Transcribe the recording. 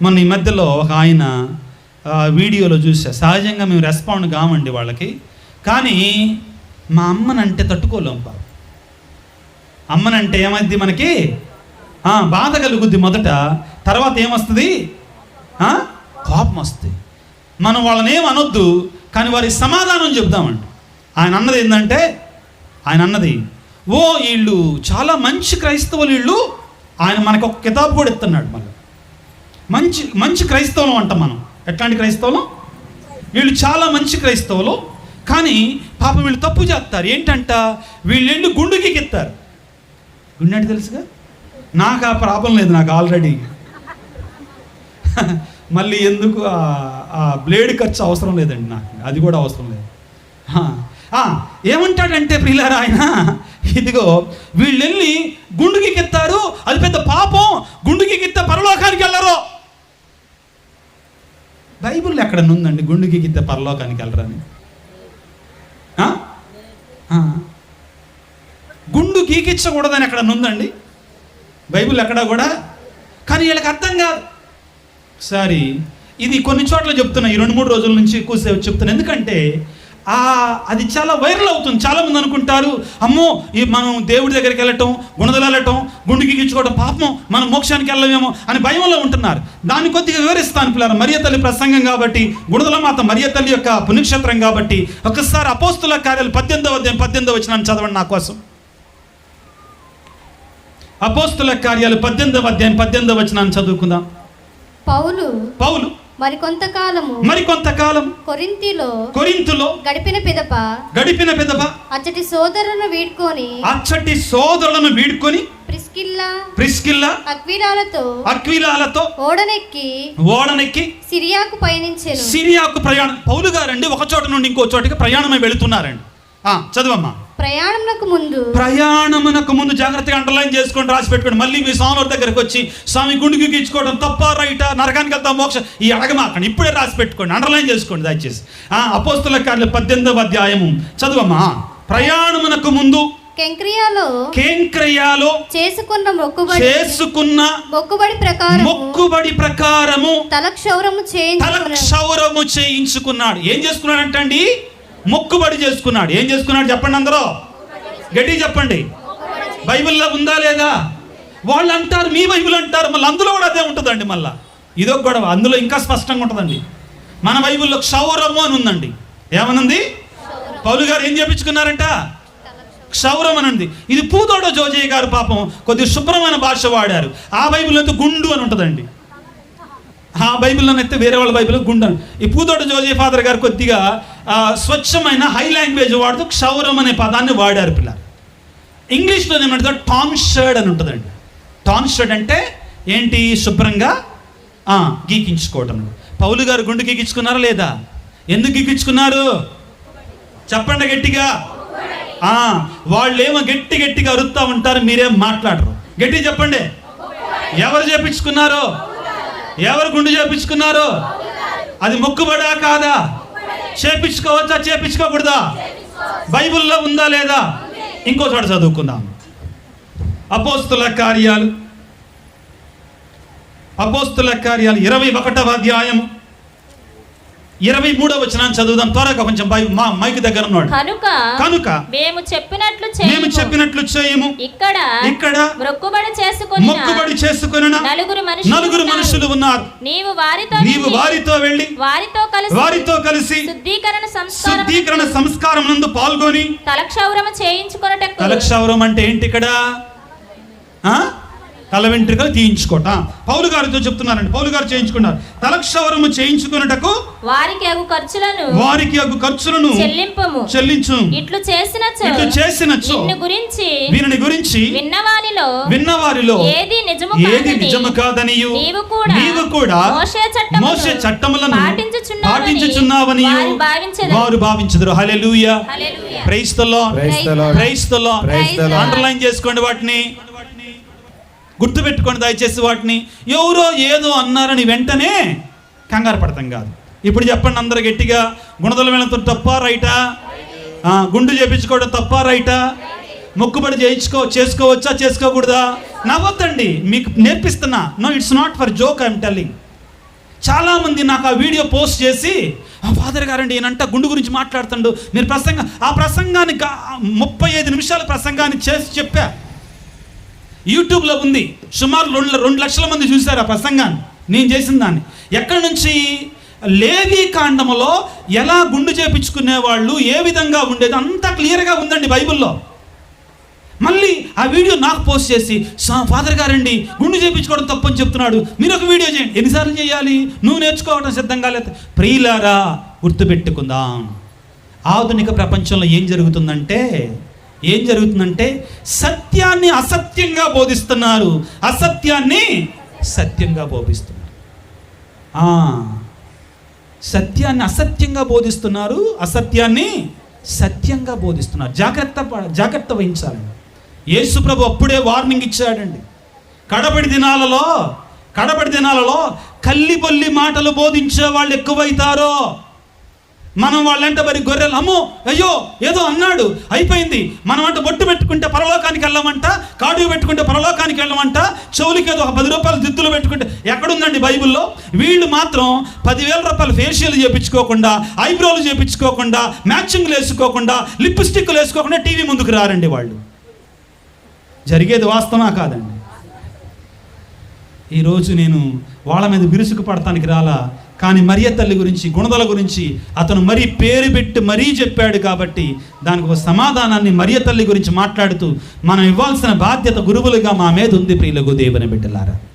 మొన్న ఈ మధ్యలో ఒక ఆయన వీడియోలో చూసా. సహజంగా మేము రెస్పాండ్ కామండి వాళ్ళకి, కానీ మా అమ్మనంటే తట్టుకోలేం. పాప అమ్మనంటే ఏమైంది, మనకి బాధ కలుగుద్ది మొదట, తర్వాత ఏమొస్తుంది, కోపం వస్తుంది. మనం వాళ్ళని ఏం అనొద్దు, కానీ వారికి సమాధానం చెప్దామండి. ఆయన అన్నది ఓ వీళ్ళు చాలా మంచి క్రైస్తవులు వీళ్ళు. ఆయన మనకు ఒక కితాబు కూడా ఇస్తున్నాడు. మళ్ళీ మంచి క్రైస్తవులు అంటాం మనం. ఎట్లాంటి క్రైస్తవులు? వీళ్ళు చాలా మంచి క్రైస్తవులు, కానీ పాపం వీళ్ళు తప్పు చేస్తారు. ఏంటంట, వీళ్ళు వెళ్ళి గుండుకి ఎత్తారు. గుండె అంటే తెలుసుగా, నాకు ఆ ప్రాబ్లం లేదు, నాకు ఆల్రెడీ. మళ్ళీ ఎందుకు ఆ బ్లేడ్ ఖర్చు అవసరం లేదండి, నాకు అది కూడా అవసరం లేదు. ఏమంటాడంటే ప్రియులారా ఆయన, ఇదిగో వీళ్ళు వెళ్ళి గుండుకి ఎత్తారు, అది పెద్ద పాపం, గుండుకి ఎత్తే పరలోకానికి వెళ్ళరు. బైబిల్లో ఎక్కడ ఉందండి గుండుకి ఎత్తే పరలోకానికి వెళ్ళరని? గుండు గీకిచ్చకూడదని ఎక్కడ ఉందండి బైబిల్ ఎక్కడా కూడా? కానీ వీళ్ళకి అర్థం కాదు. సరే, ఇది కొన్ని చోట్ల చెప్తున్నా, ఈ 2-3 రోజుల నుంచి ఎక్కువసేపు చెప్తున్నా. ఎందుకంటే అది చాలా వైరల్ అవుతుంది. చాలామంది అనుకుంటారు, అమ్మో మనం దేవుడి దగ్గరికి వెళ్ళటం, గుణదలు వెళ్ళటం, గుండు గీకించుకోవడం పాపం, మనం మోక్షానికి వెళ్ళమేమో అని భయంలో ఉంటున్నారు. దాన్ని కొద్దిగా వివరిస్తాను పిల్లలు. మరియ తల్లి ప్రసంగం కాబట్టి, గుణదల మాత మరియ తల్లి యొక్క పుణ్యక్షేత్రం కాబట్టి, ఒకసారి అపోస్తుల కార్యాలు 18వ వచనాన్ని చదవండి నా కోసం. అపోస్తుల కార్యాలు 18వ వచనాన్ని చదువుకుందాం. పౌలు మరికొంతకాలం కొరింథులో గడిపిన పిదప అచ్చటి సోదరులను వీడ్కొని ప్రిస్కిల్లా అక్విలాలతో ఓడనెక్కి సిరియాకు ప్రయాణం. పౌలు గారండి ఒక చోట నుండి ఇంకో చోటికి ప్రయాణమై వెళుతున్నారండి. చదువమ్మా. ప్రయాణమునకు ముందు జాగ్రత్తగా అండర్లైన్ చేసుకోండి, రాసి పెట్టుకోండి. మళ్ళీ మీ స్వామి దగ్గరకు వచ్చి స్వామి గుండుకి గీచుకోవడం తప్ప రైటా, నరకానికి వెళ్తాం మోక్ష, ఈ అడగమాకండి, ఇప్పుడే రాసి పెట్టుకోండి, అండర్లైన్ చేసుకోండి దయచేసి. అపోస్తుల కార్యాలు 18వ అధ్యాయము చదువమ్మా. ప్రయాణమునకు ముందు కేంక్రియాలో చేసుకున్న మొక్కుబడి ప్రకారము తలక్షౌరము చేయించుకున్నాడు. ఏం చేసుకున్నాడంటండి? మొక్కుబడి చేసుకున్నాడు. ఏం చేసుకున్నాడు చెప్పండి, అందరూ గట్టి చెప్పండి. బైబిల్లో ఉందా లేదా? వాళ్ళు అంటారు, మీ బైబిల్ అంటారు, మళ్ళీ అందులో కూడా అదే ఉంటుందండి. మళ్ళీ ఇదొక గొడవ, అందులో ఇంకా స్పష్టంగా ఉంటుందండి. మన బైబిల్లో క్షౌరము అని ఉందండి. ఏమనుంది? పౌలు గారు ఏం చేపించుకున్నారంట? క్షౌరం అని ఉంది. ఇది పూతోట జోజయ్య గారు పాపం కొద్దిగా శుభ్రమైన భాష వాడారు. ఆ బైబిల్లో అయితే గుండు అని ఉంటుందండి. ఆ బైబిల్లోనైతే వేరే వాళ్ళ బైబిల్లో గుండు అని. ఈ పూతోట జోజయ్య ఫాదర్ గారు కొద్దిగా స్వచ్ఛమైన హై లాంగ్వేజ్ వాడుతూ క్షౌరం అనే పదాన్ని వాడారు పిల్లలు. ఇంగ్లీష్లో ఏమంటారు? టాన్షర్డ్ అని ఉంటుందండి. టాన్షర్డ్ అంటే ఏంటి? శుభ్రంగా గీకించుకోవటం. పౌలు గారు గుండు గీకించుకున్నారా లేదా? ఎందుకు గీకించుకున్నారు చెప్పండి గట్టిగా. వాళ్ళేమో గట్టిగా అరుస్తూ ఉంటారు, మీరేం మాట్లాడరు. గట్టిగా చెప్పండి. ఎవరు చేపించుకున్నారు? ఎవరు గుండు చేపించుకున్నారు? అది మొక్కుబడా కాదా? చేపించుకోవచ్చా చేపించుకోకూడదా? బైబిల్లో ఉందా లేదా? ఇంకో చోట చదువుకుందాం. అపోస్తుల కార్యాలు 21వ అధ్యాయం 23వ వచనాన్ని చదువుదాం త్వరగా. కొంచెం మైక్ దగ్గర ఉన్నాడు. కనుక మేము చెప్పినట్లు చేయము. ఇక్కడ మొక్కుబడి చేసుకొని నలుగురు మనుషులు ఉన్నారు. నీవు వారితో వెళ్ళి వారితో కలిసి శుద్ధీకరణ సంస్కారం నందు పాల్గొని తలక్షౌరం అంటే ఏంటి? ఇక్కడ తల వెంట్రుకలు తీయించుకోట. పౌలు గారితో చెప్తున్నారండి. పౌలు గారు చేయించుకున్నారు. తలక్షౌరము చేయించుకున్నటకు వారికి అగు ఖర్చులను చెల్లించు. ఇట్లు చేసినచో వీరిని గురించి విన్నవారిలో ఏది నిజము కాదనియు నీవు కూడా మోషే చట్టములను పాటించుచున్నావని వారు భావించెదరు. Hallelujah. Praise the Lord. Underline చేసుకోండి, వాటిని గుర్తుపెట్టుకోండి దయచేసి. వాటిని ఎవరో ఏదో అన్నారని వెంటనే కంగారు పడతాం కాదు. ఇప్పుడు చెప్పండి అందరూ గట్టిగా, గుణదల వెళ్ళడం తప్ప రైటా? గుండు చేయించుకోవడం తప్ప రైటా? మొక్కుబడి చేసుకోవచ్చా చేసుకోకూడదా? నవ్వొద్దండి, మీకు నేర్పిస్తున్నా. No, it's not for joke, I'm telling. చాలామంది నాకు ఆ వీడియో పోస్ట్ చేసి, ఫాదర్ గారండి ఈయనంట గుండు గురించి మాట్లాడుతుండు, మీరు ఆ ప్రసంగాన్ని 35 నిమిషాల ప్రసంగాన్ని చేసి చెప్పా. యూట్యూబ్లో ఉంది, సుమారు 2 లక్షల మంది చూశారు ఆ ప్రసంగాన్ని, నేను చేసిన దాన్ని. ఎక్కడి నుంచి? లేవీ కాండములో ఎలా గుండు చేపించుకునేవాళ్ళు, ఏ విధంగా ఉండేది అంతా క్లియర్గా ఉందండి బైబిల్లో. మళ్ళీ ఆ వీడియో నాకు పోస్ట్ చేసి, ఫాదర్ గారండి గుండు చేయించుకోవడం తప్పని చెప్తున్నాడు, మీరు ఒక వీడియో చేయండి. ఎన్నిసార్లు చేయాలి? నువ్వు నేర్చుకోవడం సిద్ధంగా లేదు. ప్రియులారా, గుర్తుపెట్టుకుందాం, ఆధునిక ప్రపంచంలో ఏం జరుగుతుందంటే సత్యాన్ని అసత్యంగా బోధిస్తున్నారు, అసత్యాన్ని సత్యంగా బోధిస్తున్నారు. సత్యాన్ని అసత్యంగా బోధిస్తున్నారు, అసత్యాన్ని సత్యంగా బోధిస్తున్నారు. జాగ్రత్త వహించాలండి. యేసు ప్రభు అప్పుడే వార్నింగ్ ఇచ్చాడండి. కడపడి దినాలలో కల్లిబొల్లి మాటలు బోధించే వాళ్ళు ఎక్కువైతారో. మనం వాళ్ళంటే మరి గొర్రెలు, అమ్మో అయ్యో ఏదో అన్నాడు అయిపోయింది, మనం అంటే బొట్టు పెట్టుకుంటే పరలోకానికి వెళ్ళమంట, కాడు పెట్టుకుంటే పరలోకానికి వెళ్ళమంట, చెవులకి ఏదో 10 రూపాయలు దిద్దులు పెట్టుకుంటే. ఎక్కడుందండి బైబిల్లో? వీళ్ళు మాత్రం 10,000 రూపాయలు ఫేషియల్ చేయించుకోకుండా, ఐబ్రోలు చేయించుకోకుండా, మ్యాచింగ్లు వేసుకోకుండా, లిప్స్టిక్లు వేసుకోకుండా టీవీ ముందుకు రారండి వాళ్ళు. జరిగేది వాస్తవమా కాదండి? ఈరోజు నేను వాళ్ళ మీద విరుసుకు పడటానికి రాలా, కానీ మరియ తల్లి గురించి, గుణదల గురించి అతను మరీ పేరు పెట్టి మరీ చెప్పాడు కాబట్టి దానికి ఒక సమాధానాన్ని మరియ తల్లి గురించి మాట్లాడుతూ మనం ఇవ్వాల్సిన బాధ్యత గురువులుగా మా మీద ఉంది. ప్రియులకు దేవుని బిడ్డలారా,